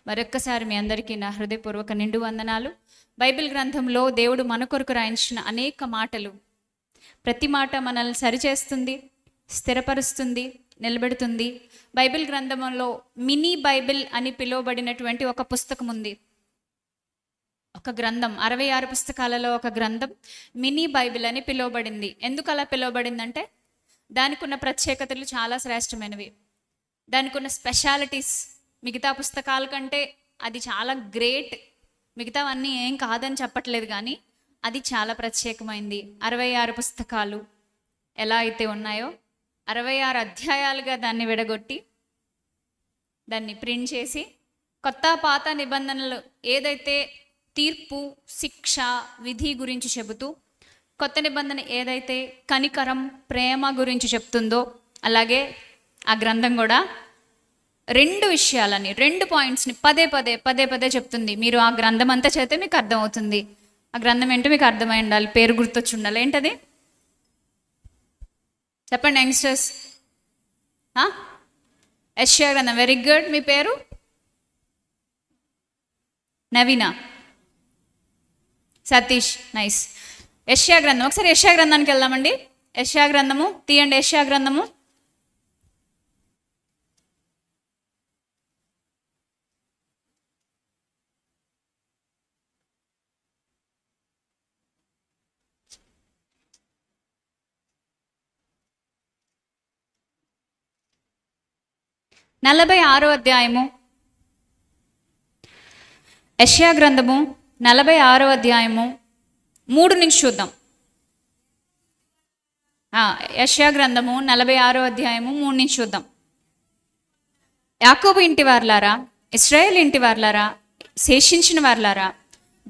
మరొక్కసారి మీ అందరికీ నా హృదయపూర్వక నిండు వందనాలు. బైబిల్ గ్రంథంలో దేవుడు మన కొరకు రాయించిన అనేక మాటలు, ప్రతి మాట మనల్ని సరిచేస్తుంది, స్థిరపరుస్తుంది, నిలబెడుతుంది. బైబిల్ గ్రంథంలో మినీ బైబిల్ అని పిలువబడినటువంటి ఒక పుస్తకం ఉంది. ఒక గ్రంథం, 66 పుస్తకాలలో ఒక గ్రంథం మినీ బైబిల్ అని పిలువబడింది. ఎందుకు అలా పిలువబడిందంటే దానికి ఉన్న ప్రత్యేకతలు చాలా శ్రేష్టమైనవి. దానికి ఉన్న స్పెషాలిటీస్ మిగతా పుస్తకాల కంటే అది చాలా గ్రేట్. మిగతావన్నీ ఏం కాదని చెప్పట్లేదు, కానీ అది చాలా ప్రత్యేకమైంది. 66 పుస్తకాలు ఎలా అయితే ఉన్నాయో 66 అధ్యాయాలుగా దాన్ని విడగొట్టి దాన్ని ప్రింట్ చేసి కొత్త పాత నిబంధనలు ఏదైతే తీర్పు, శిక్ష, విధి గురించి చెబుతూ, కొత్త నిబంధన ఏదైతే కనికరం, ప్రేమ గురించి చెప్తుందో, అలాగే ఆ గ్రంథం కూడా 2 విషయాలని, 2 పాయింట్స్ని పదే పదే చెప్తుంది. మీరు ఆ గ్రంథం అంతా చదివితే మీకు అర్థమవుతుంది. ఆ గ్రంథం ఏంటో మీకు అర్థమై ఉండాలి, పేరు గుర్తొచ్చి ఉండాలి. ఏంటది చెప్పండి యంగ్స్టర్స్? యెషయా గ్రంథం. Very good. మీ పేరు? నవీనా, సతీష్. నైస్. యెషయా గ్రంథం. ఒకసారి యెషయా గ్రంథానికి వెళ్దామండి. యెషయా గ్రంథము తీయండి. యెషయా గ్రంథము 46వ అధ్యాయము. యెషయా గ్రంథము 46వ అధ్యాయము 3 నుంచి చూద్దాం. యెషయా గ్రంథము 46వ అధ్యాయము 3 నుంచి చూద్దాం. యాకోబు ఇంటి వారలారా, ఇశ్రాయేలు ఇంటి వారలారా, శేషించిన వారలారా,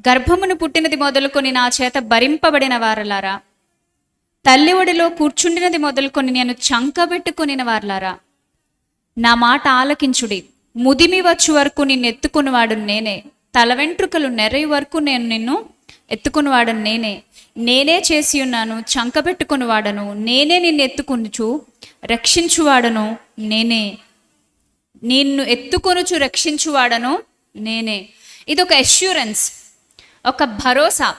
గర్భమును పుట్టినది మొదలుకొని నా చేత భరింపబడిన వారలారా, తల్లి ఒడిలో కూర్చుండినది మొదలుకొని నేను చంకబెట్టుకొనిన వారలారా, నా మాట ఆలకించుడి. ముదిమి వచ్చు వరకు నిన్ను ఎత్తుకునివాడు నేనే, తల వెంట్రుకలు నెరయి వరకు నేను నిన్ను ఎత్తుకునివాడను నేనే. నేనే చేసి ఉన్నాను, చంకబెట్టుకునివాడను నేనే, నిన్ను ఎత్తుకొనుచు రక్షించువాడను నేనే, నిన్ను ఎత్తుకొనుచు రక్షించువాడను నేనే. ఇది ఒక అష్యూరెన్స్, ఒక భరోసా,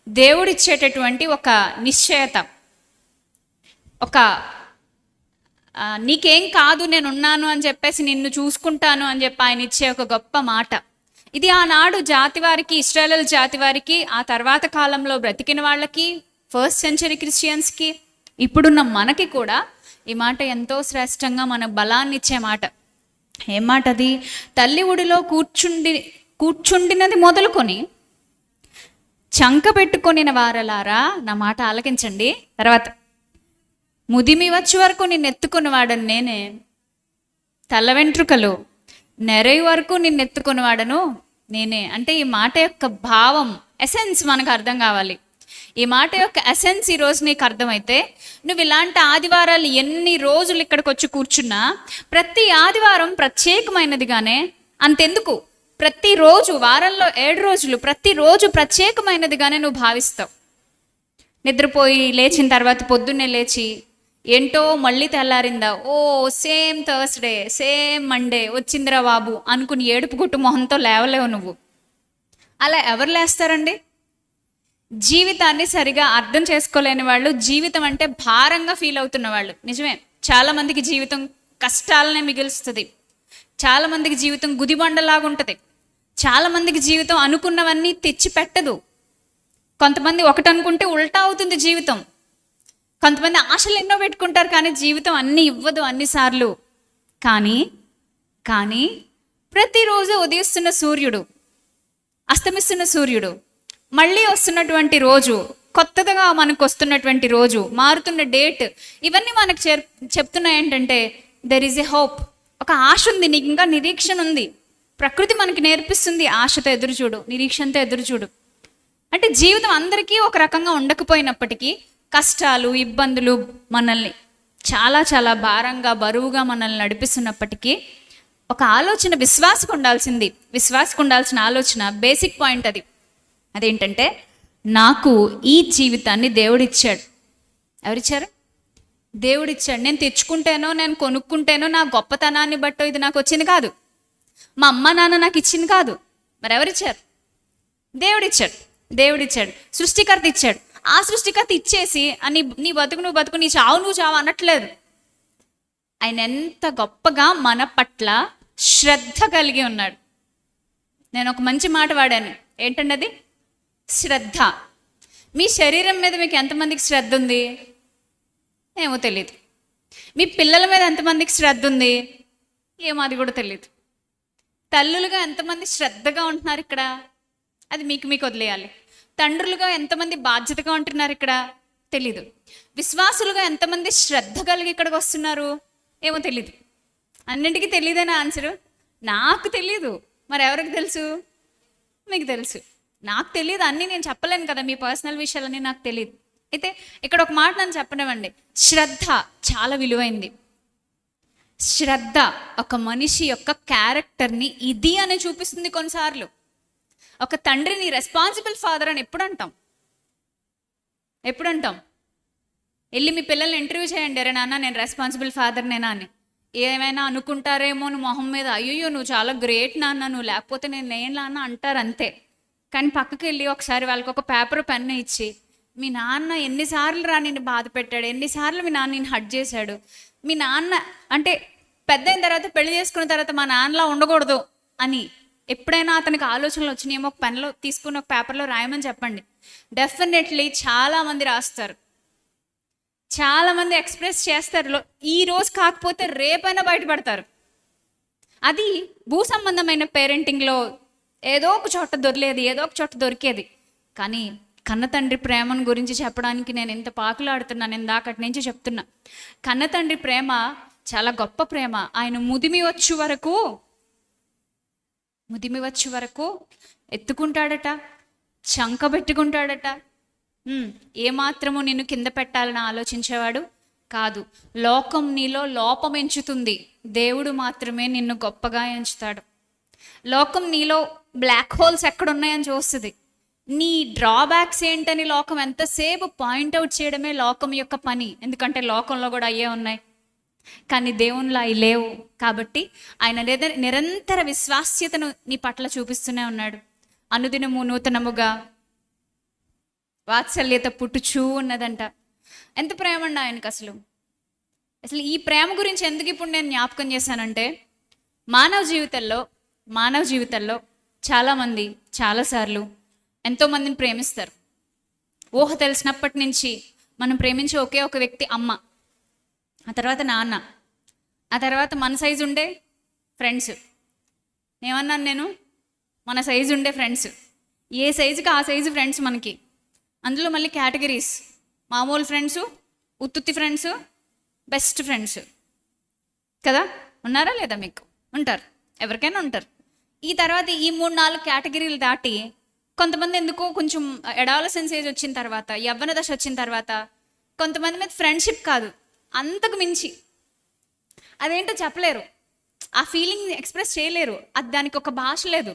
దేవుడిచ్చేటటువంటి ఒక నిశ్చయత, ఒక నీకేం కాదు, నేను ఉన్నాను అని చెప్పేసి, నిన్ను చూసుకుంటాను అని చెప్పి ఆయన ఇచ్చే ఒక గొప్ప మాట. ఇది ఆనాడు జాతి వారికి, ఇశ్రాయేలు జాతి వారికి, ఆ తర్వాత కాలంలో బ్రతికిన వాళ్ళకి, ఫస్ట్ సెంచరీ క్రిస్టియన్స్కి, ఇప్పుడున్న మనకి కూడా ఈ మాట ఎంతో శ్రేష్టంగా మన బలాన్ని ఇచ్చే మాట. ఏం మాట అది? తల్లి ఒడిలో కూర్చుండినది మొదలుకొని చంక పెట్టుకొనిన వారలారా, నా మాట ఆలకించండి. తర్వాత ముదిమి వచ్చే వరకు నిన్ను ఎత్తుకునివాడను నేనే, తల వెంట్రుకలు నెరయి వరకు నిన్ను ఎత్తుకునివాడను నేనే. అంటే ఈ మాట యొక్క భావం, ఎసెన్స్ మనకు అర్థం కావాలి. ఈ మాట యొక్క ఎసెన్స్ ఈరోజు నీకు అర్థమైతే, నువ్వు ఇలాంటి ఆదివారాలు ఎన్ని రోజులు ఇక్కడికి వచ్చి కూర్చున్నా, ప్రతి ఆదివారం ప్రత్యేకమైనదిగానే, అంతెందుకు ప్రతిరోజు, వారంలో 7 రోజులు ప్రతిరోజు ప్రత్యేకమైనదిగానే నువ్వు భావిస్తావు. నిద్రపోయి లేచిన తర్వాత పొద్దున్నే లేచి ఏంటో మళ్ళీ తెల్లారిందా, ఓ సేమ్ థర్స్డే, సేమ్ మండే వచ్చిందిరా బాబు అనుకుని ఏడుపు గుట్టు మొహంతో లేవలేవు నువ్వు. అలా ఎవరు లేస్తారండి? జీవితాన్ని సరిగా అర్థం చేసుకోలేని వాళ్ళు, జీవితం అంటే భారంగా ఫీల్ అవుతున్న వాళ్ళు. నిజమే, చాలామందికి జీవితం కష్టాలనే మిగులుస్తుంది, చాలామందికి జీవితం గుదిబండలాగా ఉంటుంది, చాలామందికి జీవితం అనుకున్నవన్నీ తెచ్చి పెట్టదు. కొంతమంది ఒకటి అనుకుంటే ఉల్టా అవుతుంది జీవితం. కొంతమంది ఆశలు ఎన్నో పెట్టుకుంటారు, కానీ జీవితం అన్నీ ఇవ్వదు అన్నిసార్లు. కానీ ప్రతిరోజు ఉదయిస్తున్న సూర్యుడు, అస్తమిస్తున్న సూర్యుడు, మళ్ళీ వస్తున్నటువంటి రోజు, కొత్తగా మనకు వస్తున్నటువంటి రోజు, మారుతున్న డేట్, ఇవన్నీ మనకు చెప్తున్నాయి ఏంటంటే దెర్ ఈజ్ ఎ హోప్. ఒక ఆశ ఉంది, నీకు ఇంకా నిరీక్షణ ఉంది. ప్రకృతి మనకి నేర్పిస్తుంది, ఆశతో ఎదురుచూడు, నిరీక్షణతో ఎదురుచూడు. అంటే జీవితం అందరికీ ఒక రకంగా ఉండకపోయినప్పటికీ, కష్టాలు, ఇబ్బందులు మనల్ని చాలా చాలా భారంగా, బరువుగా మనల్ని నడిపిస్తున్నప్పటికీ, ఒక ఆలోచన విశ్వాసకు ఉండాల్సిన ఆలోచన, బేసిక్ పాయింట్ అది. అదేంటంటే, నాకు ఈ జీవితాన్ని దేవుడిచ్చాడు. ఎవరిచ్చారు? దేవుడిచ్చాడు. నేను తెచ్చుకుంటేనో, నేను కొనుక్కుంటేనో, నా గొప్పతనాన్ని బట్టో ఇది నాకు వచ్చింది కాదు. మా అమ్మ నాన్న నాకు ఇచ్చింది కాదు, మరి ఎవరిచ్చారు? దేవుడిచ్చాడు. దేవుడిచ్చాడు, సృష్టికర్త ఇచ్చాడు. ఆ సృష్టికర్త ఇచ్చేసి అని నీ బతుకు నువ్వు బతుకు, నీ చావు నువ్వు చావు అనట్లేదు. ఆయన ఎంత గొప్పగా మన పట్ల శ్రద్ధ కలిగి ఉన్నాడు. నేను ఒక మంచి మాట వాడాను, ఏంటండి అది? శ్రద్ధ. మీ శరీరం మీద మీకు ఎంతమందికి శ్రద్ధ ఉంది? ఏమో తెలియదు. మీ పిల్లల మీద ఎంతమందికి శ్రద్ధ ఉంది? ఏమో అది కూడా తెలియదు. తల్లులుగా ఎంతమంది శ్రద్ధగా ఉంటున్నారు ఇక్కడ? అది మీకు వదిలేయాలి. తండ్రులుగా ఎంతమంది బాధ్యతగా ఉంటున్నారు ఇక్కడ? తెలీదు. విశ్వాసులుగా ఎంతమంది శ్రద్ధ కలిగి ఇక్కడికి వస్తున్నారు? ఏమో తెలీదు. అన్నింటికీ తెలియదేనా ఆన్సరు? నాకు తెలీదు, మరి ఎవరికి తెలుసు? మీకు తెలుసు. నాకు తెలియదు, అన్నీ నేను చెప్పలేను కదా, మీ పర్సనల్ విషయాలన్నీ నాకు తెలియదు. అయితే ఇక్కడ ఒక మాట నన్ను చెప్పనివ్వండి. శ్రద్ధ చాలా విలువైంది. శ్రద్ధ ఒక మనిషి యొక్క క్యారెక్టర్ని ఇది అని చూపిస్తుంది. కొన్నిసార్లు ఒక తండ్రిని రెస్పాన్సిబుల్ ఫాదర్ అని ఎప్పుడు అంటాం? వెళ్ళి మీ పిల్లల్ని ఇంటర్వ్యూ చేయండి, అరే నాన్న నేను రెస్పాన్సిబుల్ ఫాదర్ నేనా అని. ఏమైనా అనుకుంటారేమో నువ్వు మొహం మీద, అయ్యో నువ్వు చాలా గ్రేట్ నాన్న, నువ్వు లేకపోతే నేను నాన్న అంటారు అంతే. కానీ పక్కకి వెళ్ళి ఒకసారి వాళ్ళకి ఒక పేపర్ పెన్ను ఇచ్చి, మీ నాన్న ఎన్నిసార్లు నిన్ను బాధ పెట్టాడు, ఎన్నిసార్లు మీ నాన్న నిన్ను హర్ట్ చేశాడు, మీ నాన్న అంటే పెద్ద అయిన తర్వాత పెళ్లి చేసుకున్న తర్వాత మా నాన్నలా ఉండకూడదు అని ఎప్పుడైనా అతనికి ఆలోచనలు వచ్చినాయేమో ఒక పెన్లో తీసుకుని ఒక పేపర్లో రాయమని చెప్పండి. డెఫినెట్లీ చాలామంది రాస్తారు, చాలామంది ఎక్స్ప్రెస్ చేస్తారు. ఈ రోజు కాకపోతే రేపైనా బయటపడతారు. అది భూ సంబంధమైన పేరెంటింగ్లో ఏదో ఒక చోట దొరికేది, ఏదో ఒక చోట దొరికేది. కానీ కన్న తండ్రి ప్రేమను గురించి చెప్పడానికి నేను ఎంత పాకులాడుతున్నాను, ఇందాకటి నుంచి చెప్తున్నా. కన్న తండ్రి ప్రేమ చాలా గొప్ప ప్రేమ. ఆయన ముదిమి వచ్చే వరకు ఎత్తుకుంటాడట, చంకబెట్టుకుంటాడట. ఏమాత్రము నిన్ను కింద పెట్టాలని ఆలోచించేవాడు కాదు. లోకం నీలో లోపం ఎంచుతుంది, దేవుడు మాత్రమే నిన్ను గొప్పగా ఎంచుతాడు. లోకం నీలో బ్లాక్ హోల్స్ ఎక్కడున్నాయని చూస్తుంది. నీ డ్రాబ్యాక్స్ ఏంటని లోకం ఎంతసేపు పాయింట్అవుట్ చేయడమే లోకం యొక్క పని. ఎందుకంటే లోకంలో కూడా అయ్యే ఉన్నాయి, కానీ దేవునిలో అవి లేవు. కాబట్టి ఆయన నిరంతర విశ్వాస్యతను నీ పట్ల చూపిస్తూనే ఉన్నాడు. అనుదినము నూతనముగా వాత్సల్యత పుట్టుచూ ఉన్నదంట. ఎంత ప్రేమ అండి ఆయనకు అసలు. ఈ ప్రేమ గురించి ఎందుకు ఇప్పుడు నేను జ్ఞాపకం చేశానంటే, మానవ జీవితంలో చాలామంది చాలాసార్లు ఎంతోమందిని ప్రేమిస్తారు. ఊహ తెలిసినప్పటి నుంచి మనం ప్రేమించే ఒకే ఒక వ్యక్తి అమ్మ, ఆ తర్వాత నాన్న, ఆ తర్వాత మన సైజు ఉండే ఫ్రెండ్స్. ఏమన్నాను నేను? మన సైజు ఉండే ఫ్రెండ్స్. ఏ సైజుకి ఆ సైజు ఫ్రెండ్స్ మనకి. అందులో మళ్ళీ కేటగిరీస్, మామూలు ఫ్రెండ్స్, ఉత్తుత్తి ఫ్రెండ్స్, బెస్ట్ ఫ్రెండ్స్ కదా. ఉన్నారా లేదా? మీకు ఉంటారు, ఎవరికైనా ఉంటారు. ఈ తర్వాత ఈ 3-4 కేటగిరీలు దాటి కొంతమంది ఎందుకో కొంచెం అడాలసెన్స్ ఏజ్ వచ్చిన తర్వాత, యవ్వన దశ వచ్చిన తర్వాత కొంతమంది మీద ఫ్రెండ్షిప్ కాదు, అంతకు మించి అదేంటో చెప్పలేరు, ఆ ఫీలింగ్ ఎక్స్ప్రెస్ చేయలేరు. అది దానికి ఒక భాష లేదు.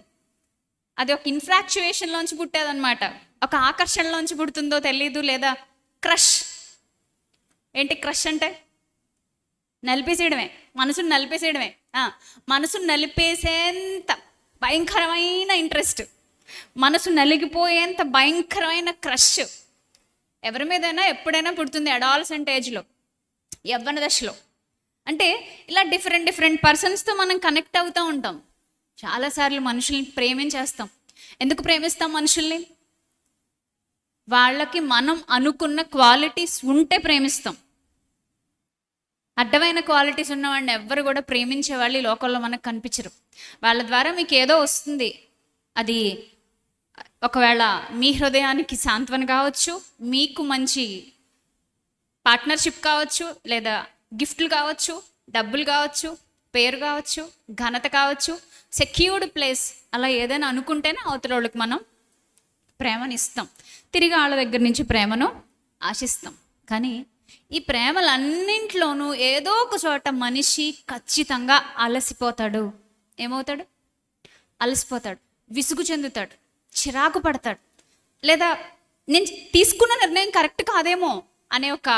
అది ఒక ఇన్ఫ్రాక్చుయేషన్లోంచి పుట్టేదన్నమాట. ఒక ఆకర్షణలోంచి పుడుతుందో తెలీదు, లేదా క్రష్. ఏంటి క్రష్ అంటే? నలిపేసేయడమే, మనసును నలిపేసేయడమే. మనసును నలిపేసేంత భయంకరమైన ఇంట్రెస్ట్, మనసు నలిగిపోయేంత భయంకరమైన క్రష్ ఎవరి మీదైనా ఎప్పుడైనా పుడుతుంది అడాలసెంట్ ఏజ్లో, యవ్వన దశలో. అంటే ఇలా డిఫరెంట్ పర్సన్స్తో మనం కనెక్ట్ అవుతూ ఉంటాం. చాలాసార్లు మనుషుల్ని ప్రేమించేస్తాం. ఎందుకు ప్రేమిస్తాం మనుషుల్ని? వాళ్ళకి మనం అనుకున్న క్వాలిటీస్ ఉంటే ప్రేమిస్తాం. అడ్డమైన క్వాలిటీస్ ఉన్నవాడిని ఎవ్వరు కూడా ప్రేమించే వాళ్ళు ఈ లోకంలో మనకు కనిపించరు. వాళ్ళ ద్వారా మీకు ఏదో వస్తుంది, అది ఒకవేళ మీ హృదయానికి సాంత్వన కావచ్చు, మీకు మంచి పార్ట్నర్షిప్ కావచ్చు, లేదా గిఫ్ట్లు కావచ్చు, డబ్బులు కావచ్చు, పేరు కావచ్చు, ఘనత కావచ్చు, సెక్యూర్డ్ ప్లేస్, అలా ఏదైనా అనుకుంటేనే అవతల వాళ్ళకి మనం ప్రేమను ఇస్తాం. తిరిగి వాళ్ళ దగ్గర నుంచి ప్రేమను ఆశిస్తాం. కానీ ఈ ప్రేమలన్నింట్లోనూ ఏదో ఒక చోట మనిషి ఖచ్చితంగా అలసిపోతాడు. ఏమవుతాడు? అలసిపోతాడు, విసుగు చెందుతాడు, చిరాకు పడతాడు, లేదా నేను తీసుకున్న నిర్ణయం కరెక్ట్ కాదేమో అనే ఒక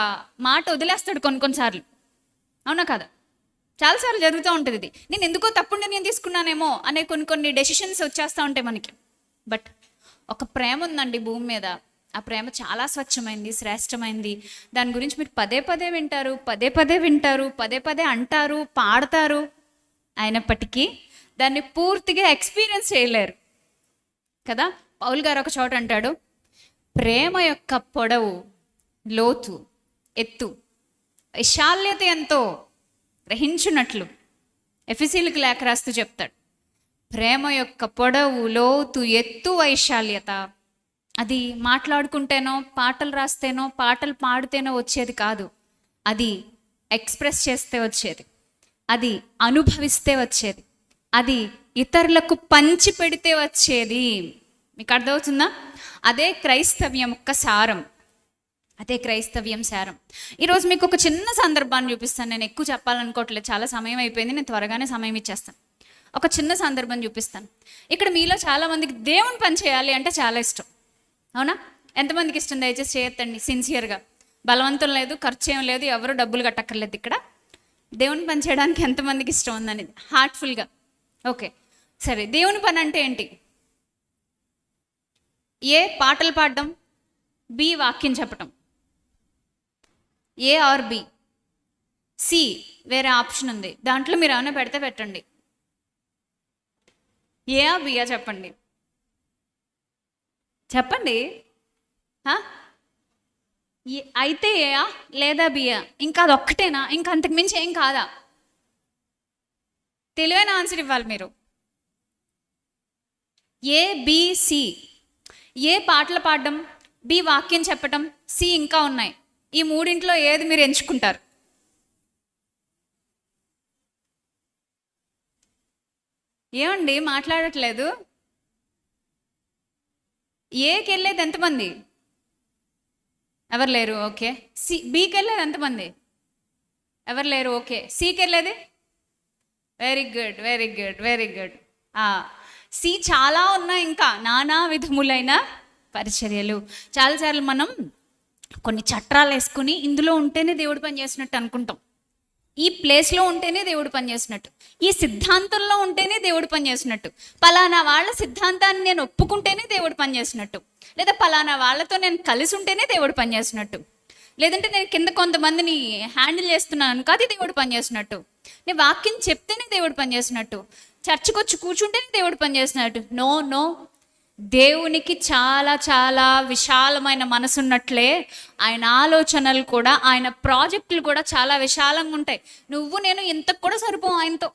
మాట వదిలేస్తాడు కొన్నిసార్లు. అవునా కదా? చాలాసార్లు జరుగుతూ ఉంటుంది ఇది. నేను ఎందుకో తప్పుడు నిర్ణయం తీసుకున్నానేమో అనే కొన్ని డెసిషన్స్ వచ్చేస్తూ ఉంటాయి మనకి. బట్ ఒక ప్రేమ ఉందండి భూమి మీద. ఆ ప్రేమ చాలా స్వచ్ఛమైంది, శ్రేష్టమైంది. దాని గురించి మీరు పదే పదే వింటారు, పదే పదే అంటారు, పాడతారు. అయినప్పటికీ దాన్ని పూర్తిగా ఎక్స్పీరియన్స్ చేయలేరు కదా. పౌలు గారు ఒక చోట అంటాడు, ప్రేమ యొక్క పొడవు, లోతు, ఎత్తు, వైశాల్యత ఎంతో గ్రహించున్నట్లు ఎఫెసీయులకు లేఖ రాస్తూ చెప్తాడు. ప్రేమ యొక్క పొడవు, లోతు, ఎత్తు, వైశాల్యత అది మాట్లాడుకుంటేనో, పాటలు రాస్తేనో, పాటలు పాడితేనో వచ్చేది కాదు. అది ఎక్స్ప్రెస్ చేస్తే వచ్చేది, అది అనుభవిస్తే వచ్చేది, అది ఇతరులకు పంచి పెడితే వచ్చేది. మీకు అర్థమవుతుందా? అదే క్రైస్తవ్యం యొక్క సారం, అదే క్రైస్తవ్యం సారం. ఈరోజు మీకు ఒక చిన్న సందర్భాన్ని చూపిస్తాను. నేను ఎక్కువ చెప్పాలనుకోవట్లేదు, చాలా సమయం అయిపోయింది, నేను త్వరగానే సమయం ఇచ్చేస్తాను. ఒక చిన్న సందర్భం చూపిస్తాను. ఇక్కడ మీలో చాలామందికి దేవుని పని చేయాలి అంటే చాలా ఇష్టం, అవునా? ఎంతమందికి ఇష్టం? దయచేసి చేయొద్దండి సిన్సియర్గా. బలవంతం లేదు, ఖర్చు ఏం లేదు, ఎవరు డబ్బులు కట్టక్కర్లేదు. ఇక్కడ దేవుని పని చేయడానికి ఎంతమందికి ఇష్టం ఉందనేది హార్ట్ఫుల్గా. ఓకే, సరే. దేవుని పని అంటే ఏంటి? ఏ పాటలు పాడడం, బి వాక్యం చెప్పటం. ఏ ఆర్ బి, సి వేరే ఆప్షన్ ఉంది, దాంట్లో మీరు ఏమైనా పెడితే పెట్టండి. ఏఆ బియా చెప్పండి, చెప్పండి. అయితే ఏయా లేదా బియా? ఇంకా అది ఒక్కటేనా? ఇంకా అంతకు మించి ఏం కాదా? తెలివైన ఆన్సర్ ఇవ్వాలి మీరు. ఏ, బి, సి. ఏ పాటలు పాడడం, బి వాక్యం చెప్పటం, సి ఇంకా ఉన్నాయి. ఈ మూడింట్లో ఏది మీరు ఎంచుకుంటారు? ఏమండి మాట్లాడట్లేదు? ఏకి వెళ్ళేది ఎంతమంది? ఎవరు లేరు. ఓకే. బికి వెళ్ళేది ఎంతమంది? ఎవరు లేరు. ఓకే. సికి వెళ్ళేది? Very good, very good, very good. C చాలా ఉన్నాయి, ఇంకా నానా విధములైన పరిచర్యలు. చాలాసార్లు మనం కొన్ని చట్టాలు వేసుకుని ఇందులో ఉంటేనే దేవుడు పని చేసినట్టు అనుకుంటాం, ఈ ప్లేస్లో ఉంటేనే దేవుడు పనిచేసినట్టు, ఈ సిద్ధాంతంలో ఉంటేనే దేవుడు పనిచేసినట్టు, పలానా వాళ్ళ సిద్ధాంతాన్ని నేను ఒప్పుకుంటేనే దేవుడు పనిచేసినట్టు, లేదా పలానా వాళ్ళతో నేను కలిసి ఉంటేనే దేవుడు పనిచేసినట్టు, లేదంటే నేను కింద కొంతమందిని హ్యాండిల్ చేస్తున్నాను కాదు దేవుడు పనిచేసినట్టు, నేను వాక్యం చెప్తేనే దేవుడు పనిచేసినట్టు, చర్చికి వచ్చి కూర్చుంటేనే దేవుడు పనిచేసినట్టు. నో నో, దేవునికి చాలా చాలా విశాలమైన మనసు ఉన్నట్లే ఆయన ఆలోచనలు కూడా, ఆయన ప్రాజెక్టులు కూడా చాలా విశాలంగా ఉంటాయి. నువ్వు నేను ఇంతకు కూడా సరిపోం ఆయనతో.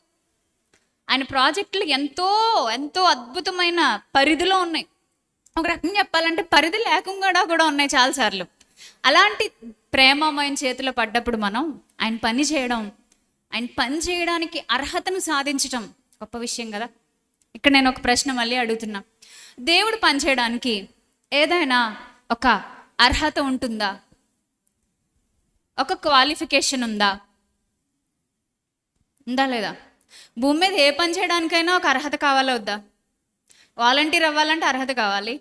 ఆయన ప్రాజెక్టులు ఎంతో ఎంతో అద్భుతమైన పరిధిలో ఉన్నాయి. ఒక రకంగా చెప్పాలంటే పరిధి లేకుండా కూడా ఉన్నాయి చాలాసార్లు. అలాంటి ప్రేమమైన చేతిలో పడ్డప్పుడు మనం ఆయన పని చేయడం, ఆయన పని చేయడానికి అర్హతను సాధించటం గొప్ప విషయం కదా. ఇక్కడ నేను ఒక ప్రశ్న మళ్ళీ అడుగుతున్నా, దేవుడు పనిచేయడానికి ఏదైనా ఒక అర్హత ఉంటుందా? ఒక క్వాలిఫికేషన్ ఉందా లేదా? భూమి మీద ఏ పని చేయడానికైనా ఒక అర్హత కావాలా వద్దా? వాలంటీర్ అవ్వాలంటే అర్హత కావాలి,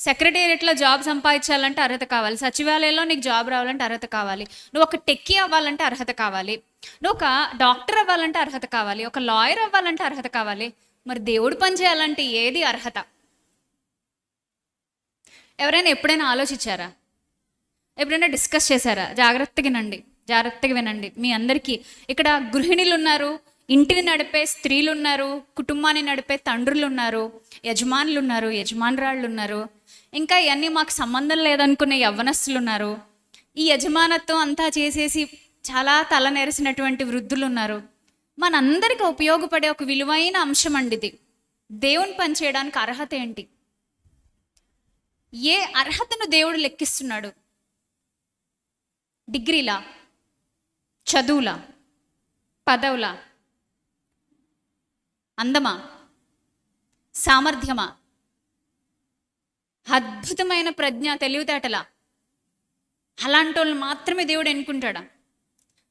సెక్రటేరియట్లో జాబ్ సంపాదించాలంటే అర్హత కావాలి, సచివాలయంలో నీకు జాబ్ రావాలంటే అర్హత కావాలి, నువ్వు ఒక టెక్కీ అవ్వాలంటే అర్హత కావాలి, నువ్వు ఒక డాక్టర్ అవ్వాలంటే అర్హత కావాలి, ఒక లాయర్ అవ్వాలంటే అర్హత కావాలి. మరి దేవుడు పని చేయాలంటే ఏది అర్హత? ఎవరైనా ఎప్పుడైనా ఆలోచించారా? ఎప్పుడైనా డిస్కస్ చేశారా? జాగ్రత్తగా వినండి. మీ అందరికీ ఇక్కడ గృహిణులు ఉన్నారు, ఇంటిని నడిపే స్త్రీలు ఉన్నారు, కుటుంబాన్ని నడిపే తండ్రులు ఉన్నారు, యజమానులు ఉన్నారు, యజమానురాళ్ళు ఉన్నారు, ఇంకా ఇవన్నీ మాకు సంబంధం లేదనుకునే యవ్వనస్తులు ఉన్నారు, ఈ యజమానత్వం అంతా చేసేసి చాలా తల నెరిసినటువంటి వృద్ధులు ఉన్నారు. మనందరికీ ఉపయోగపడే ఒక విలువైన అంశం అండి ఇది. దేవుని పని చేయడానికి అర్హత ఏంటి? ఏ అర్హతను దేవుడు లెక్కిస్తున్నాడు? డిగ్రీలా, చదువులా, పదవులా, అందమా, సామర్థ్యమా, అద్భుతమైన ప్రజ్ఞ, తెలివితేటలా? అలాంటి వాళ్ళు మాత్రమే దేవుడు ఎన్నుకుంటాడా?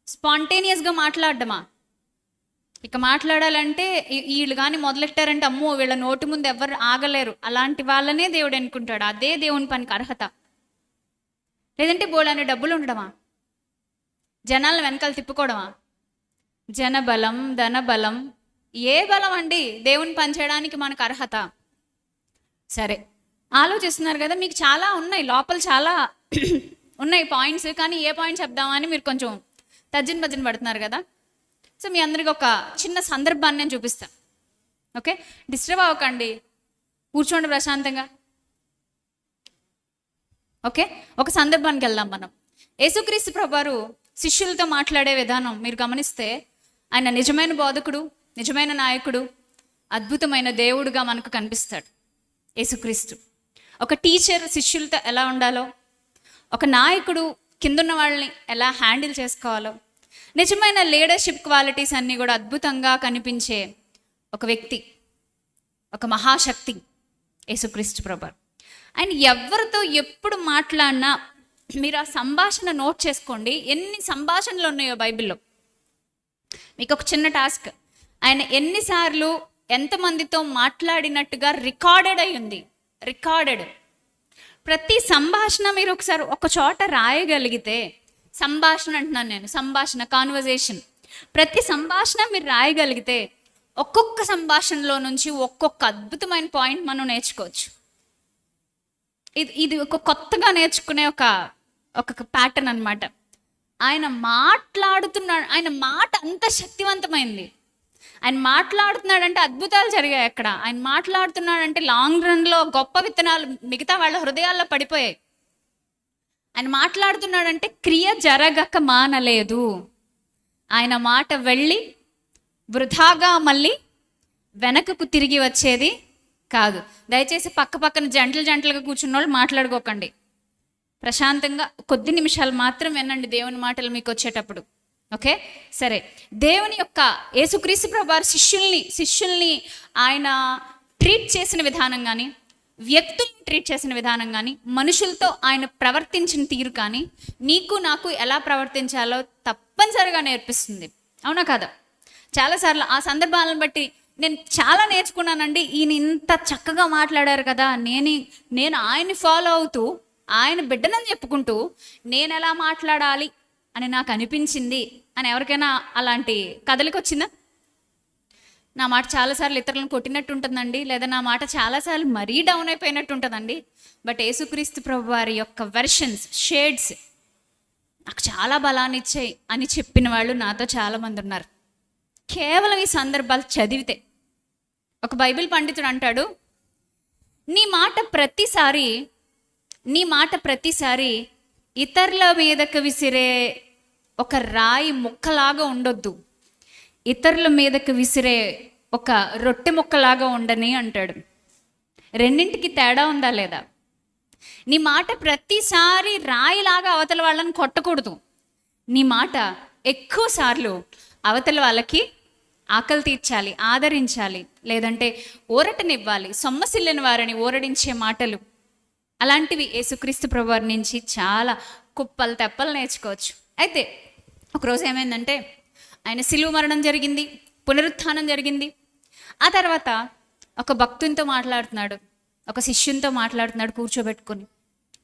స్పాంటేనియస్గా మాట్లాడడమా? ఇక మాట్లాడాలంటే వీళ్ళు కానీ మొదలెట్టారంటే అమ్మో వీళ్ళ నోటి ముందు ఎవరు ఆగలేరు, అలాంటి వాళ్ళనే దేవుడు ఎన్నుకుంటాడు. అదే దేవుని పనికి అర్హత. లేదంటే బోళ్ళని డబ్బులు ఉండడమా? జనాలను వెనకాల తిప్పుకోవడమా? జనబలం, ధనబలం, ఏ బలం అండి దేవుని పనిచేయడానికి మనకు అర్హత? సరే, ఆలోచిస్తున్నారు కదా, మీకు చాలా ఉన్నాయి లోపల, చాలా ఉన్నాయి పాయింట్స్, కానీ ఏ పాయింట్ చెప్దామని మీరు కొంచెం తర్జన పడుతున్నారు కదా. సో మీ అందరికి ఒక చిన్న సందర్భాన్ని నేను చూపిస్తాను. ఓకే, డిస్టర్బ్ అవ్వకండి, కూర్చోండి ప్రశాంతంగా. ఓకే, ఒక సందర్భానికి వెళ్దాం మనం. యేసుక్రీస్తు ప్రభువారు శిష్యులతో మాట్లాడే విధానం మీరు గమనిస్తే, ఆయన నిజమైన బోధకుడు, నిజమైన నాయకుడు, అద్భుతమైన దేవుడుగా మనకు కనిపిస్తాడు యేసుక్రీస్తు. ఒక టీచర్ శిష్యులతో ఎలా ఉండాలో, ఒక నాయకుడు కిందున్న వాళ్ళని ఎలా హ్యాండిల్ చేసుకోవాలో, నిజమైన లీడర్షిప్ క్వాలిటీస్ అన్నీ కూడా అద్భుతంగా కనిపించే ఒక వ్యక్తి, ఒక మహాశక్తి యేసుక్రీస్తు ప్రభువారు. ఆయన ఎవరితో ఎప్పుడు మాట్లాడినా మీరు ఆ సంభాషణ నోట్ చేసుకోండి. ఎన్ని సంభాషణలు ఉన్నాయో బైబిల్లో. మీకు ఒక చిన్న టాస్క్, ఆయన ఎన్నిసార్లు ఎంతమందితో మాట్లాడినట్టుగా రికార్డెడ్ అయి ఉంది. రికార్డెడ్ ప్రతి సంభాషణ మీరు ఒకసారి ఒక చోట రాయగలిగితే, సంభాషణ అంటున్నాను నేను, సంభాషణ, కాన్వర్జేషన్, ప్రతి సంభాషణ మీరు రాయగలిగితే ఒక్కొక్క సంభాషణలో నుంచి ఒక్కొక్క అద్భుతమైన పాయింట్ మనం నేర్చుకోవచ్చు. ఇది ఒక కొత్తగా నేర్చుకునే ఒక ప్యాటర్న్ అనమాట. ఆయన మాట్లాడుతున్నాడు, ఆయన మాట అంత శక్తివంతమైంది. ఆయన మాట్లాడుతున్నాడంటే అద్భుతాలు జరిగాయి అక్కడ. ఆయన మాట్లాడుతున్నాడంటే లాంగ్ రన్లో గొప్ప విత్తనాలు మిగతా వాళ్ళ హృదయాల్లో పడిపోయాయి. ఆయన మాట్లాడుతున్నాడంటే క్రియ జరగక మానలేదు. ఆయన మాట వెళ్ళి వృధాగా మళ్ళీ వెనకకు తిరిగి వచ్చేది కాదు. దయచేసి పక్కన జంటలుగా కూర్చున్న వాళ్ళు మాట్లాడుకోకండి. ప్రశాంతంగా కొద్ది నిమిషాలు మాత్రం వినండి దేవుని మాటలు మీకు వచ్చేటప్పుడు. ఓకే, సరే. దేవుని యొక్క యేసుక్రీస్తు ప్రభువారు శిష్యుల్ని ఆయన ట్రీట్ చేసిన విధానం కానీ, వ్యక్తుల్ని ట్రీట్ చేసిన విధానం కానీ, మనుషులతో ఆయన ప్రవర్తించిన తీరు కానీ నీకు నాకు ఎలా ప్రవర్తించాలో తప్పనిసరిగా నేర్పిస్తుంది. అవునా కదా? చాలాసార్లు ఆ సందర్భాలను బట్టి నేను చాలా నేర్చుకున్నానండి. ఈయన ఇంత చక్కగా మాట్లాడారు కదా, నేను ఆయన్ని ఫాలో అవుతూ, ఆయన బిడ్డనని చెప్పుకుంటూ నేను ఎలా మాట్లాడాలి అని నాకు అనిపించింది అని ఎవరికైనా అలాంటి కథలకు వచ్చిందా? నా మాట చాలాసార్లు ఇతరులను కొట్టినట్టు ఉంటుందండి, లేదా నా మాట చాలాసార్లు మరీ డౌన్ అయిపోయినట్టు ఉంటుందండి. బట్ యేసుక్రీస్తు ప్రభు వారి యొక్క వెర్షన్స్, షేడ్స్ నాకు చాలా బలాన్ని ఇచ్చాయి అని చెప్పిన వాళ్ళు నాతో చాలామంది ఉన్నారు. కేవలం ఈ సందర్భాలు చదివితే. ఒక బైబిల్ పండితుడు అంటాడు, నీ మాట ప్రతిసారి ఇతరుల మీదకు విసిరే ఒక రాయి ముక్కలాగా ఉండొద్దు, ఇతరుల మీదకు విసిరే ఒక రొట్టె ముక్కలాగా ఉండని అంటాడు. రెండింటికి తేడా ఉందా లేదా? నీ మాట ప్రతిసారి రాయిలాగా అవతల వాళ్ళని కొట్టకూడదు. నీ మాట ఎక్కువ సార్లు అవతల వాళ్ళకి ఆకలి తీర్చాలి, ఆదరించాలి, లేదంటే ఊరటనివ్వాలి, సొమ్మసిల్లిన వారిని ఊరడించే మాటలు. అలాంటివి యేసుక్రీస్తు ప్రభువారి నుంచి చాలా కుప్పలు తెప్పలు నేర్చుకోవచ్చు. అయితే ఒకరోజు ఏమైందంటే, ఆయన సిలువ మరణం జరిగింది, పునరుత్థానం జరిగింది. ఆ తర్వాత ఒక భక్తునితో మాట్లాడుతున్నాడు, ఒక శిష్యునితో మాట్లాడుతున్నాడు కూర్చోబెట్టుకొని.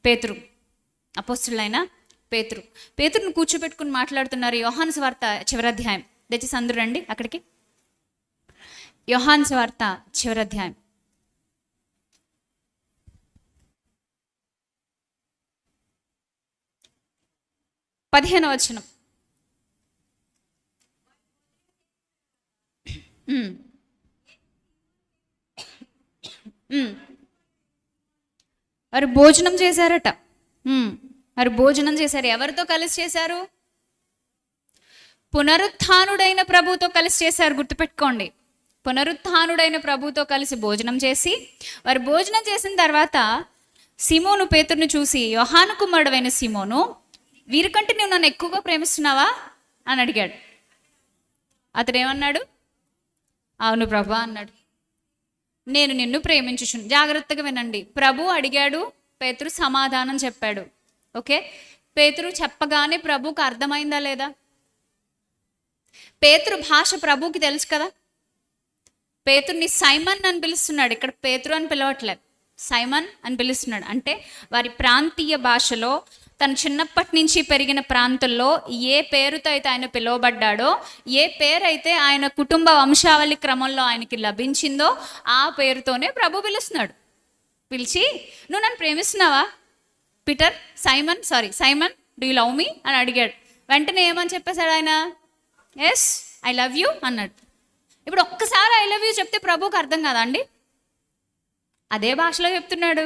పేతురు, అపోస్తులైన పేతురుని కూర్చోబెట్టుకుని మాట్లాడుతున్నారు. యోహాను సువార్త చివరి అధ్యాయం, దయచేసి అందరూ రండి అక్కడికి. యోహాను సువార్త చివరి అధ్యాయం 15వ వచనం. వారు భోజనం చేశారట. వారు భోజనం చేశారు. ఎవరితో కలిసి చేశారు? పునరుత్థానుడైన ప్రభుతో కలిసి చేశారు. గుర్తుపెట్టుకోండి, పునరుత్థానుడైన ప్రభుతో కలిసి భోజనం చేసి, వారు భోజనం చేసిన తర్వాత సీమోను పేతురుని చూసి, యోహాను కుమారుడైన సీమోను, వీరికంటే నువ్వు నన్ను ఎక్కువగా ప్రేమిస్తున్నావా అని అడిగాడు. అతడు ఏమన్నాడు? అవును ప్రభా అన్నాడు. నేను నిన్ను ప్రేమించుచును. జాగ్రత్తగా వినండి. ప్రభు అడిగాడు, పేతురు సమాధానం చెప్పాడు. ఓకే, పేతురు చెప్పగానే ప్రభుకి అర్థమైందా లేదా? పేతురు భాష ప్రభుకి తెలుసు కదా. పేతుర్ని సైమన్ అని పిలుస్తున్నాడు. ఇక్కడ పేతురు అని పిలవట్లేదు, సైమన్ అని పిలుస్తున్నాడు. అంటే వారి ప్రాంతీయ భాషలో తను చిన్నప్పటి నుంచి పెరిగిన ప్రాంతంలో ఏ పేరుతో అయితే ఆయన పిలువబడ్డాడో, ఏ పేరు అయితే ఆయన కుటుంబ వంశావళి క్రమంలో ఆయనకి లభించిందో ఆ పేరుతోనే ప్రభు పిలుస్తున్నాడు. పిలిచి, నువ్వు నన్ను ప్రేమిస్తున్నావా Peter? Simon do you love me అని అడిగాడు. వెంటనే ఏమని చెప్పేశాడు ఆయన? ఎస్, ఐ లవ్ యూ అన్నాడు. ఇప్పుడు ఒక్కసారి ఐ లవ్ యూ చెప్తే ప్రభువుకి అర్థం కాదా అండి? అదే భాషలో చెప్తున్నాడు,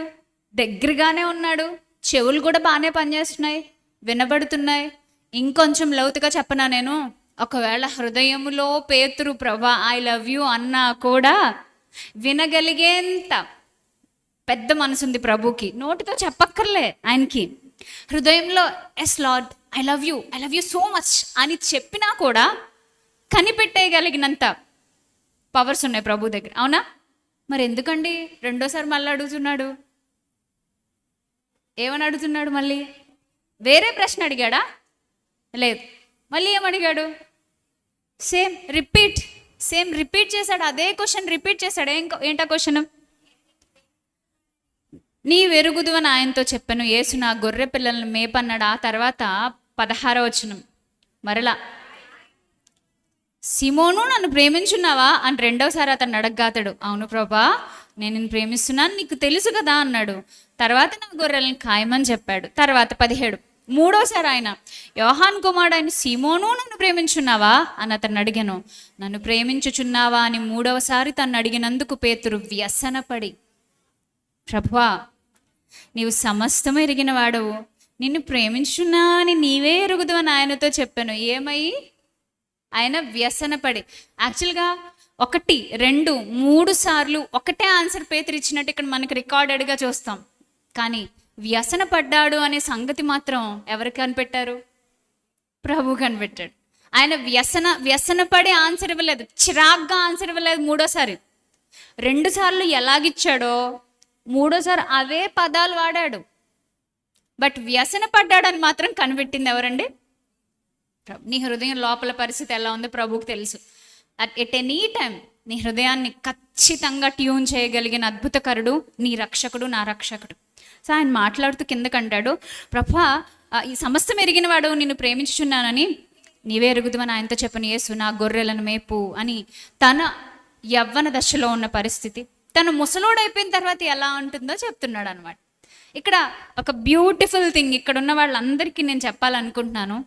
దగ్గరగానే ఉన్నాడు, చెవులు కూడా బాగానే పనిచేస్తున్నాయి, వినబడుతున్నాయి. ఇంకొంచెం లోతుగా చెప్పనా నేను? ఒకవేళ హృదయంలో పేతురు ప్రభా ఐ లవ్ యూ అన్నా కూడా వినగలిగేంత పెద్ద మనసుంది ప్రభుకి. నోటితో చెప్పక్కర్లే ఆయనకి. హృదయంలో yes Lord I love you so much అని చెప్పినా కూడా కనిపెట్టేయగలిగినంత పవర్స్ ఉన్నాయి ప్రభు దగ్గర. అవునా? మరి ఎందుకండి రెండోసారి మళ్ళీ అడుగుతున్నాడు? ఏమని అడుగుతున్నాడు? మళ్ళీ వేరే ప్రశ్న అడిగాడా? లేదు. మళ్ళీ ఏమడిగాడు? సేమ్ రిపీట్ చేశాడు. అదే క్వశ్చన్ రిపీట్ చేశాడు. ఏంటా క్వశ్చన్? నీ వెరుగుదు అని ఆయనతో చెప్పాను, యేసు నా గొర్రె పిల్లలను మేపన్నాడు. ఆ తర్వాత 16వ వచనం మరలా, సిమోను నన్ను ప్రేమించున్నావా అని రెండోసారి అతను అడగగాతాడు. అవును ప్రభా, నేను నిన్ను ప్రేమిస్తున్నాను, నీకు తెలుసు కదా అన్నాడు. తర్వాత నా గొర్రెలను ఖాయమని చెప్పాడు. తర్వాత 17 మూడోసారి ఆయన, యోహాన్ కుమారుడు ఆయన సిమోను నన్ను ప్రేమించున్నావా అని అతను అడిగాను. నన్ను ప్రేమించుచున్నావా అని మూడవసారి తను అడిగినందుకు పేతురు వ్యసనపడి, ప్రభువా నీవు సమస్తం ఎరిగిన వాడవు, నిన్ను ప్రేమించున్నా అని నీవే ఎరుగుదు అని ఆయనతో చెప్పాను. ఏమై? ఆయన వ్యసనపడి. యాక్చువల్గా 1, 2, 3 సార్లు ఒకటే ఆన్సర్ పేతురు ఇచ్చినట్టు ఇక్కడ మనకి రికార్డెడ్గా చూస్తాం. కానీ వ్యసన పడ్డాడు అనే సంగతి మాత్రం ఎవరు కనిపెట్టారు? ప్రభు కనిపెట్టాడు. ఆయన వ్యసనపడి ఆన్సర్ ఇవ్వలేదు, చిరాగ్గా ఆన్సర్ ఇవ్వలేదు. మూడోసారి 2 సార్లు ఎలాగిచ్చాడో మూడోసారి అవే పదాలు వాడాడు. బట్ వ్యసన పడ్డాడని మాత్రం కనిపెట్టింది ఎవరండి? నీ హృదయం లోపల పరిస్థితి ఎలా ఉందో ప్రభువుకి తెలుసు. ఎట్ ఎనీ టైం నీ హృదయాన్ని ఖచ్చితంగా ట్యూన్ చేయగలిగిన అద్భుతకరుడు నీ రక్షకుడు, నా రక్షకుడు. సో ఆయన మాట్లాడుతూ కిందకంటాడు, ప్రభా ఈ సమస్తం ఎరిగిన వాడు నిన్ను ప్రేమించుచున్నానని నీవే ఎరుగుదువని ఆయనతో చెప్పని యేసు నా గొర్రెలను మేపు అని తన యవ్వన దశలో ఉన్న పరిస్థితి, తను ముసలోడైపోయిన తర్వాత ఎలా ఉంటుందో చెప్తున్నాడు అనమాట. ఇక్కడ ఒక బ్యూటిఫుల్ థింగ్ ఇక్కడ ఉన్న వాళ్ళందరికీ నేను చెప్పాలనుకుంటున్నాను.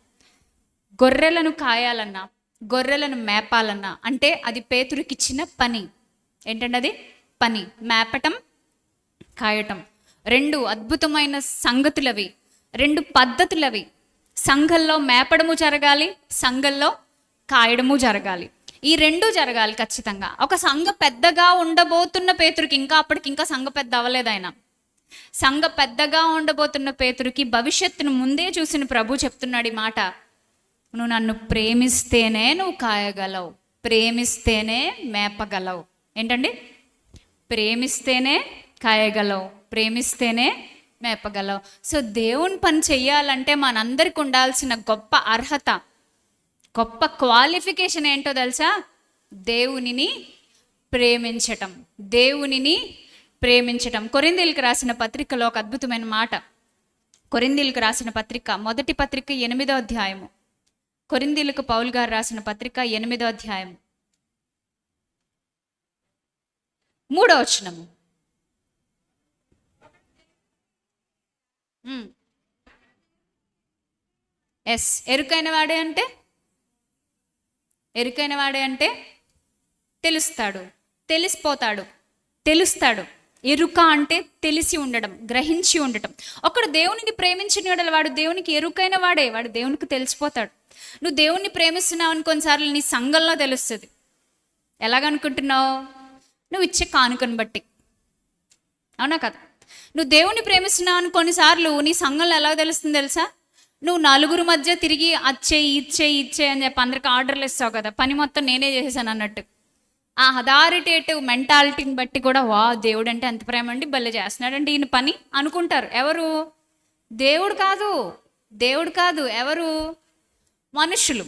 గొర్రెలను కాయాలన్నా, గొర్రెలను మేపాలన్నా అంటే అది పేతురుకిచ్చిన పని. ఏంటంటే అది పని. మేపటం, కాయటం 2 అద్భుతమైన సంగతులవి, 2 పద్ధతులవి. సంఘంలో మేపడము జరగాలి, సంఘంలో కాయడము జరగాలి. ఈ 2 జరగాలి ఖచ్చితంగా. ఒక సంఘ పెద్దగా ఉండబోతున్న పేతురుకి, అప్పటికి ఇంకా సంఘ పెద్ద అవ్వలేదు ఆయన. సంఘ పెద్దగా ఉండబోతున్న పేతురుకి భవిష్యత్తును ముందే చూసిన ప్రభు చెప్తున్నాడు ఈ మాట, నువ్వు నన్ను ప్రేమిస్తేనే నువ్వు కాయగలవు, ప్రేమిస్తేనే మేపగలవు. ఏంటండి? ప్రేమిస్తేనే కాయగలవు, ప్రేమిస్తేనే మేపగలవు. సో దేవుని పని చెయ్యాలంటే మనందరికి ఉండాల్సిన గొప్ప అర్హత, గొప్ప క్వాలిఫికేషన్ ఏంటో తెలుసా? దేవునిని ప్రేమించటం, దేవునిని ప్రేమించటం. కొరింథీయులకు రాసిన పత్రికలో ఒక అద్భుతమైన మాట. కొరింథీయులకు రాసిన పత్రిక, మొదటి పత్రిక 8వ అధ్యాయము. కొరింథీయులకు పౌలు గారు రాసిన పత్రిక 8వ అధ్యాయము 3వ వచనము. ఎస్, ఎరుకైన వాడే అంటే తెలుస్తాడు, తెలిసిపోతాడు, తెలుస్తాడు. ఎరుక అంటే తెలిసి ఉండడం, గ్రహించి ఉండటం. ఒకడు దేవునికి ప్రేమించిన వాడు, వాడు దేవునికి ఎరుకైన వాడే, వాడు దేవునికి తెలిసిపోతాడు. నువ్వు దేవుణ్ణి ప్రేమిస్తున్నావు అని కొన్నిసార్లు నీ సంఘంలో తెలుస్తుంది. ఎలాగనుకుంటున్నావు? నువ్వు ఇచ్చే కానుకను బట్టి. అవునా కదా? నువ్వు దేవుణ్ణి ప్రేమిస్తున్నావు అని కొన్నిసార్లు నీ సంఘంలో ఎలా తెలుస్తుంది తెలుసా? నువ్వు నలుగురు మధ్య తిరిగి ఇచ్చే అని చెప్పి అందరికి ఆర్డర్లు ఇస్తావు కదా, పని మొత్తం నేనే చేసేసాను అన్నట్టు. ఆ అథారిటేటివ్ మెంటాలిటీని బట్టి కూడా వా దేవుడు అంటే ఎంత ప్రేమ అండి, భలే చేస్తున్నాడండి ఈయన పని అనుకుంటారు. ఎవరు? దేవుడు కాదు. ఎవరు? మనుషులు.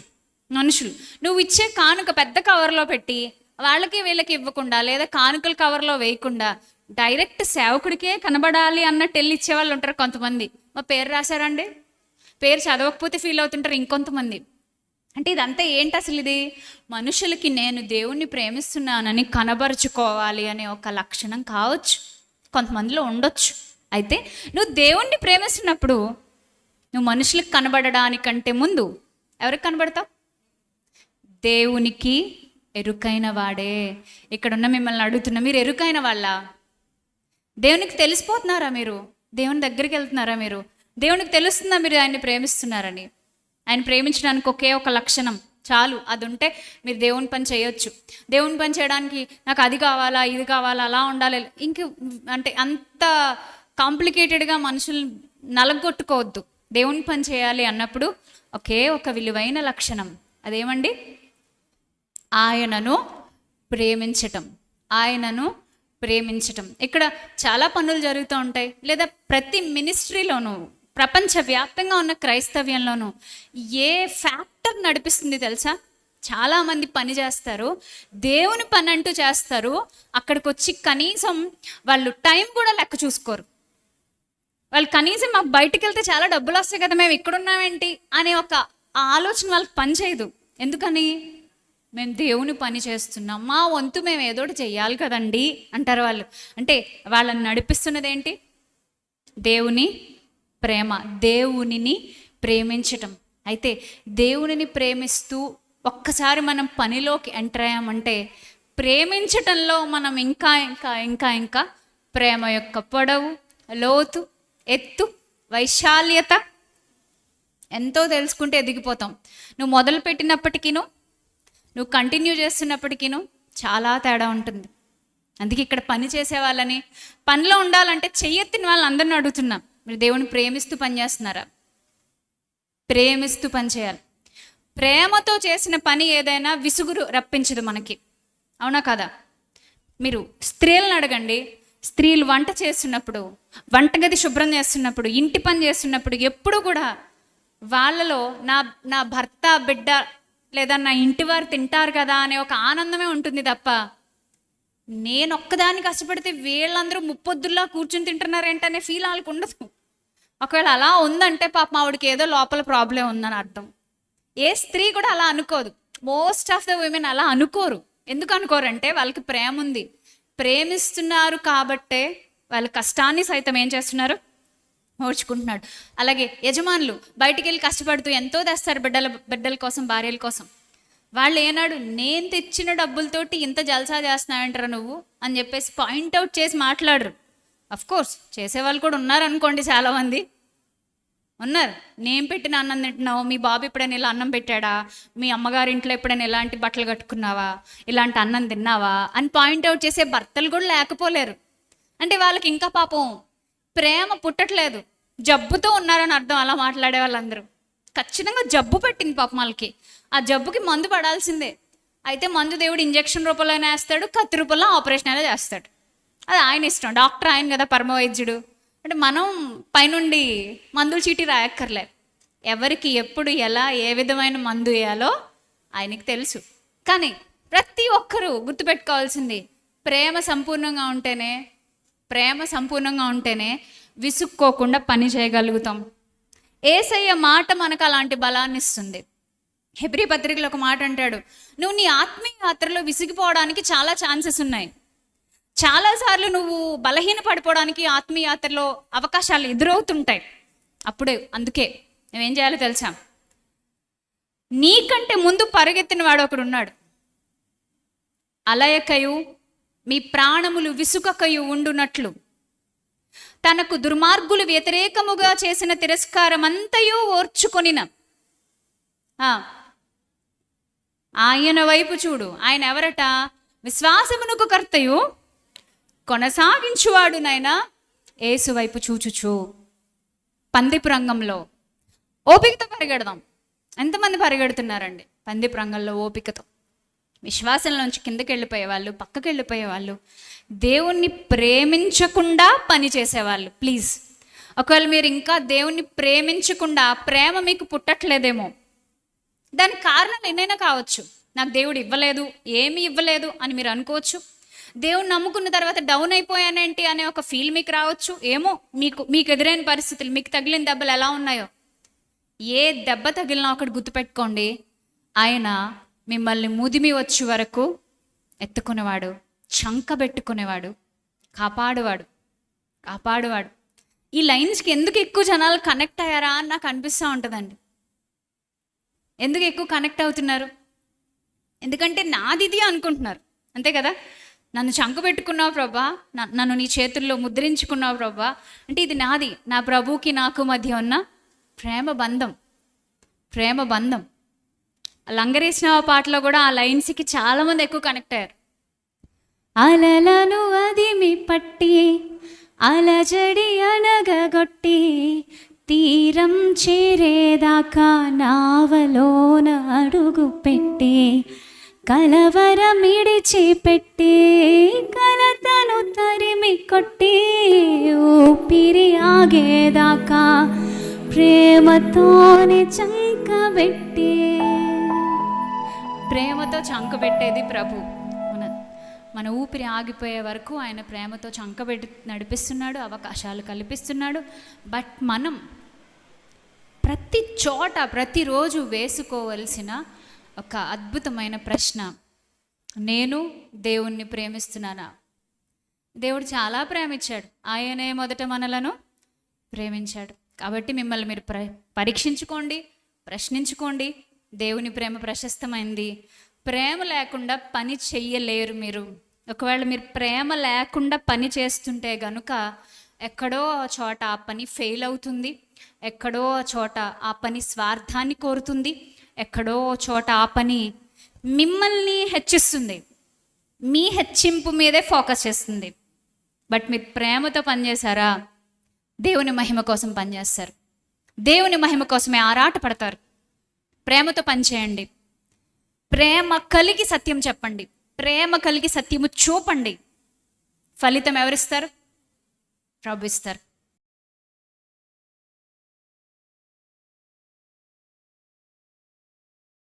నువ్వు ఇచ్చే కానుక పెద్ద కవర్లో పెట్టి వాళ్ళకి వీళ్ళకి ఇవ్వకుండా, లేదా కానుకల కవర్లో వేయకుండా డైరెక్ట్ సేవకుడికే కనబడాలి అన్నట్టు వెళ్ళి ఇచ్చేవాళ్ళు ఉంటారు కొంతమంది. మా పేరు రాశారండి, పేరు చదవకపోతే ఫీల్ అవుతుంటారు ఇంకొంతమంది. అంటే ఇదంతా ఏంటి అసలు? ఇది మనుషులకి నేను దేవుణ్ణి ప్రేమిస్తున్నానని కనబరుచుకోవాలి అనే ఒక లక్షణం కావచ్చు, కొంతమందిలో ఉండొచ్చు. అయితే నువ్వు దేవుణ్ణి ప్రేమిస్తున్నప్పుడు నువ్వు మనుషులకు కనబడడానికంటే ముందు ఎవరికి కనబడతావు? దేవునికి ఎరుకైన వాడే. ఇక్కడున్న మిమ్మల్ని అడుగుతున్నా, మీరు ఎరుకైన వాళ్ళ? దేవునికి తెలిసిపోతున్నారా? మీరు దేవుని దగ్గరికి వెళ్తున్నారా? మీరు దేవునికి తెలుస్తుందా మీరు ఆయన్ని ప్రేమిస్తున్నారని? ఆయన ప్రేమించడానికి ఒకే ఒక లక్షణం చాలు, అది ఉంటే మీరు దేవుని పని చేయొచ్చు. దేవుని పని చేయడానికి నాకు అది కావాలా, ఇది కావాలా, అలా ఉండాలి, ఇంక అంటే అంత కాంప్లికేటెడ్గా మనుషులు నలగొట్టుకోవద్దు. దేవుని పని చేయాలి అన్నప్పుడు ఒకే ఒక విలువైన లక్షణం, అదేమండి? ఆయనను ప్రేమించటం. ఆయనను ప్రేమించటం. ఇక్కడ చాలా పనులు జరుగుతూ ఉంటాయి, లేదా ప్రతి మినిస్ట్రీలోనూ, ప్రపంచవ్యాప్తంగా ఉన్న క్రైస్తవ్యంలోనూ ఏ ఫ్యాక్టర్ నడిపిస్తుంది తెలుసా? చాలామంది పని చేస్తారు, దేవుని పని అంటూ చేస్తారు, అక్కడికి వచ్చి కనీసం వాళ్ళు టైం కూడా లెక్క చూసుకోరు. వాళ్ళు కనీసం మాకు బయటికి వెళ్తే చాలా డబ్బులు వస్తాయి కదా, మేము ఇక్కడున్నామేంటి అనే ఒక ఆలోచన వాళ్ళకి పని చేయదు. ఎందుకని? మేము దేవుని పని చేస్తున్నాం, మా వంతు మేము ఏదోటి చెయ్యాలి కదండి అంటారు వాళ్ళు. అంటే వాళ్ళని నడిపిస్తున్నది ఏంటి? దేవుని ప్రేమ, దేవునిని ప్రేమించటం. అయితే దేవునిని ప్రేమిస్తూ ఒక్కసారి మనం పనిలోకి ఎంటర్ అయ్యామంటే ప్రేమించటంలో మనం ఇంకా ఇంకా ఇంకా ఇంకా ప్రేమ యొక్క పొడవు, లోతు, ఎత్తు, వైశాల్యత ఎంతో తెలుసుకుంటే ఎదిగిపోతాం. నువ్వు మొదలు పెట్టినప్పటికీను, నువ్వు కంటిన్యూ చేస్తున్నప్పటికీను చాలా తేడా ఉంటుంది. అందుకే ఇక్కడ పని చేసే వాళ్ళని, పనిలో ఉండాలంటే చెయ్యెత్తిన వాళ్ళని అందరిని అడుగుతున్నా, మీరు దేవుని ప్రేమిస్తూ పని చేస్తున్నారా? ప్రేమిస్తూ పని చేయాలి. ప్రేమతో చేసిన పని ఏదైనా విసుగురు రప్పించదు మనకి, అవునా కదా? మీరు స్త్రీలను అడగండి, స్త్రీలు వంట చేస్తున్నప్పుడు, వంటగది శుభ్రం చేస్తున్నప్పుడు, ఇంటి పని చేస్తున్నప్పుడు ఎప్పుడు కూడా వాళ్ళలో నా భర్త, బిడ్డ లేదా నా ఇంటి వారు తింటారు కదా అనే ఒక ఆనందమే ఉంటుంది తప్ప నేను ఒక్కదాన్ని కష్టపడితే వీళ్ళందరూ ముప్పొద్దుల్లా కూర్చుని తింటున్నారేంటనే ఫీల్ వాళ్ళకు ఉండదు. ఒకవేళ అలా ఉందంటే పాపం ఆవిడకి ఏదో లోపల ప్రాబ్లం ఉందని అర్థం. ఏ స్త్రీ కూడా అలా అనుకోదు. మోస్ట్ ఆఫ్ ద విమెన్ అలా అనుకోరు. ఎందుకు అనుకోరంటే వాళ్ళకి ప్రేమ ఉంది. ప్రేమిస్తున్నారు కాబట్టే వాళ్ళ కష్టాన్ని సైతం ఏం చేస్తున్నారు? ఓర్చుకుంటున్నాడు. అలాగే యజమానులు బయటికి వెళ్ళి కష్టపడుతూ ఎంతో తెస్తారు బిడ్డల కోసం, భార్యల కోసం. వాళ్ళు ఏనాడు నేను తెచ్చిన డబ్బులతోటి ఇంత జల్సా చేస్తున్నాయంటారా నువ్వు అని చెప్పేసి పాయింట్అవుట్ చేసి మాట్లాడరు. అఫ్కోర్స్ చేసేవాళ్ళు కూడా ఉన్నారు అనుకోండి, చాలామంది ఉన్నారు. నేను పెట్టిన అన్నం తింటున్నావు, మీ బాబు ఎప్పుడైనా ఇలా అన్నం పెట్టాడా, మీ అమ్మగారి ఇంట్లో ఎప్పుడైనా ఇలాంటి బట్టలు కట్టుకున్నావా, ఇలాంటి అన్నం తిన్నావా అని పాయింట్అవుట్ చేసే భర్తలు కూడా లేకపోలేరు. అంటే వాళ్ళకి ఇంకా పాపం ప్రేమ పుట్టట్లేదు, జబ్బుతో ఉన్నారని అర్థం. అలా మాట్లాడే వాళ్ళందరూ ఖచ్చితంగా జబ్బు పెట్టింది పాపం వాళ్ళకి. ఆ జబ్బుకి మందు పడాల్సిందే. అయితే మందు దేవుడు ఇంజెక్షన్ రూపంలోనే వేస్తాడు, కత్తి రూపంలో ఆపరేషన్ అయినా చేస్తాడు. అది ఆయన ఇష్టం. డాక్టర్ ఆయన కదా, పరమవైద్యుడు. అంటే మనం పైనుండి మందులు చీటీ రాయక్కర్లే. ఎవరికి ఎప్పుడు ఎలా ఏ విధమైన మందు వేయాలో ఆయనకి తెలుసు. కానీ ప్రతి ఒక్కరూ గుర్తుపెట్టుకోవాల్సింది, ప్రేమ సంపూర్ణంగా ఉంటేనే విసుక్కోకుండా పని చేయగలుగుతాం. యేసయ్య మాట మనకు అలాంటి బలాన్ని ఇస్తుంది. హెబ్రీ పత్రికలో ఒక మాట అంటాడు, నువ్వు నీ ఆత్మీయ యాత్రలో విసిగిపోవడానికి చాలా ఛాన్సెస్ ఉన్నాయి. చాలాసార్లు నువ్వు బలహీన పడిపోవడానికి ఆత్మీయ యాత్రలో అవకాశాలు ఎదురవుతుంటాయి. అందుకే నువ్వేం చేయాలో తెలుసా? నీకంటే ముందు పరుగెత్తిన వాడు ఒకడు ఉన్నాడు. అలయకయు మీ ప్రాణములు విసుకకయు ఉండునట్లు తనకు దుర్మార్గులు వ్యతిరేకముగా చేసిన తిరస్కారం అంతయు ఓర్చుకొనిన ఆయన వైపు చూడు. ఆయన ఎవరట? విశ్వాసమునకు కర్తయు కొనసాగించువాడునైనా యేసు వైపు చూచుచు. పందిపు రంగంలో ఓపికతో పరిగెడదాం. ఎంతమంది పరిగెడుతున్నారండి పందిపు రంగంలో ఓపికతో? విశ్వాసంలోంచి కిందకి వెళ్ళిపోయేవాళ్ళు, పక్కకి వెళ్ళిపోయేవాళ్ళు, దేవుణ్ణి ప్రేమించకుండా పని చేసేవాళ్ళు. ప్లీజ్, ఒకవేళ మీరు ఇంకా దేవుణ్ణి ప్రేమించకుండా, ప్రేమ మీకు పుట్టట్లేదేమో, దానికి కారణాలు ఎన్నైనా కావచ్చు. నాకు దేవుడు ఇవ్వలేదు, ఏమీ ఇవ్వలేదు అని మీరు అనుకోవచ్చు. దేవుని నమ్ముకున్న తర్వాత డౌన్ అయిపోయానేంటి అనే ఒక ఫీల్ మీకు రావచ్చు. ఏమో మీకు ఎదురైన పరిస్థితులు, మీకు తగిలిన దెబ్బలు ఎలా ఉన్నాయో. ఏ దెబ్బ తగిలినా ఒకటి గుర్తుపెట్టుకోండి, ఆయన మిమ్మల్ని ముదిమి వచ్చే వరకు ఎత్తుకునేవాడు, చంకబెట్టుకునేవాడు, కాపాడువాడు. ఈ లైన్స్కి ఎందుకు ఎక్కువ జనాలు కనెక్ట్ అయ్యారా అని నాకు అనిపిస్తూ ఉంటుందండి. ఎందుకు ఎక్కువ కనెక్ట్ అవుతున్నారు? ఎందుకంటే నాదిది అనుకుంటున్నారు, అంతే కదా. నన్ను చంకబెట్టుకున్నావు ప్రభా, నన్ను నీ చేతుల్లో ముద్రించుకున్నావు ప్రభా అంటే ఇది నాది, నా ప్రభువుకి నాకు మధ్య ఉన్న ప్రేమ బంధం. లంగరేసిన పాటలో కూడా ఆ లైన్స్కి చాలామంది ఎక్కువ కనెక్ట్ అయ్యారు. అలలను అదిమి పట్టి అలజడి అనగగొట్టి తీరం చేరేదాకా నావలోన అడుగు పెట్టి కలవరమిడిచి పెట్టి కలతను తరిమి కొట్టి ఊపిరి ఆగేదాకా ప్రేమతోనే చంకబెట్టి. ప్రేమతో చంకబెట్టేది ప్రభు. మన ఊపిరి ఆగిపోయే వరకు ఆయన ప్రేమతో చంకబెట్టి నడిపిస్తున్నాడు, అవకాశాలు కల్పిస్తున్నాడు. బట్ మనం ప్రతి చోట ప్రతిరోజు వేసుకోవలసిన ఒక అద్భుతమైన ప్రశ్న, నేను దేవుణ్ణి ప్రేమిస్తున్నానా? దేవుడు చాలా ప్రేమించాడు, ఆయనే మొదట మనలను ప్రేమించాడు. కాబట్టి మిమ్మల్ని మీరు పరీక్షించుకోండి, ప్రశ్నించుకోండి. దేవుని ప్రేమ ప్రశస్తమైంది. ప్రేమ లేకుండా పని చెయ్యలేరు మీరు. ఒకవేళ మీరు ప్రేమ లేకుండా పని చేస్తుంటే గనుక ఎక్కడో చోట ఆ పని ఫెయిల్ అవుతుంది, ఎక్కడో చోట ఆ పని స్వార్థాన్ని కోరుతుంది, ఎక్కడో చోట ఆ పని మిమ్మల్ని హెచ్చిస్తుంది, మీ హెచ్చింపు మీదే ఫోకస్ చేస్తుంది. బట్ మీరు ప్రేమతో పనిచేశారా, దేవుని మహిమ కోసం పనిచేస్తారు, దేవుని మహిమ కోసమే ఆరాట పడతారు. ప్రేమతో పనిచేయండి, ప్రేమ కలిగి సత్యం చెప్పండి, ప్రేమ కలిగి సత్యము చూపండి. ఫలితం ఎవరిస్తారు? ప్రభు ఇస్తారు.